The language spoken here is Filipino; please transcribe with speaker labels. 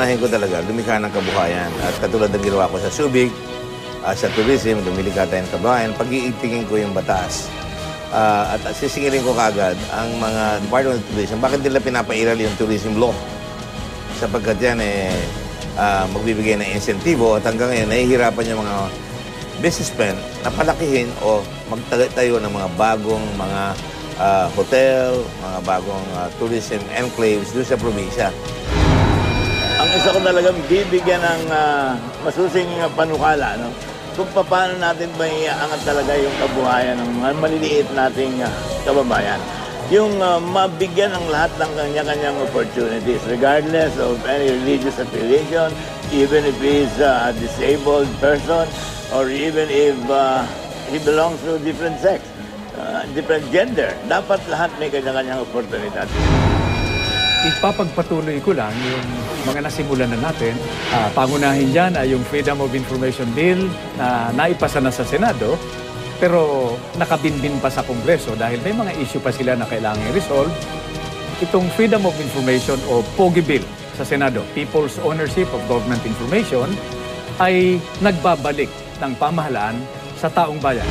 Speaker 1: uunahin ko talaga, lumikha ng kabuhayan. At katulad ng ginawa ko sa Subic, sa tourism, lumikha tayo ng kabuhayan, pag-iitingin ko yung batas. At sisingilin ko kagad ang mga Department of Tourism. Bakit nila pinapairal yung tourism law? Sapagkat yan, magbibigay ng insentibo at hanggang ngayon, nahihirapan yung mga businessmen na palakihin o magtayo ng mga bagong mga hotel, mga bagong tourism enclaves doon sa probinsya.
Speaker 2: Ang isa ko talagang bibigyan ng masusing panukala, no? Kung paano natin ba iaangat talaga yung kabuhayan ng mga maliliit nating kababayan. Yung mabigyan ng lahat ng kanya-kanyang opportunities, regardless of any religious affiliation, even if he's a disabled person, or even if he belongs to different sex, different gender. Dapat lahat may kanya-kanyang oportunidad.
Speaker 3: Ipapagpatuloy ko lang yung mga nasimulan na natin. Pangunahin dyan ay yung Freedom of Information Bill na naipasa na sa Senado, pero nakabinbin pa sa Kongreso dahil may mga issue pa sila na kailangan i-resolve. Itong Freedom of Information o POGI Bill sa Senado, People's Ownership of Government Information, ay nagbabalik ng pamahalaan sa taong bayan.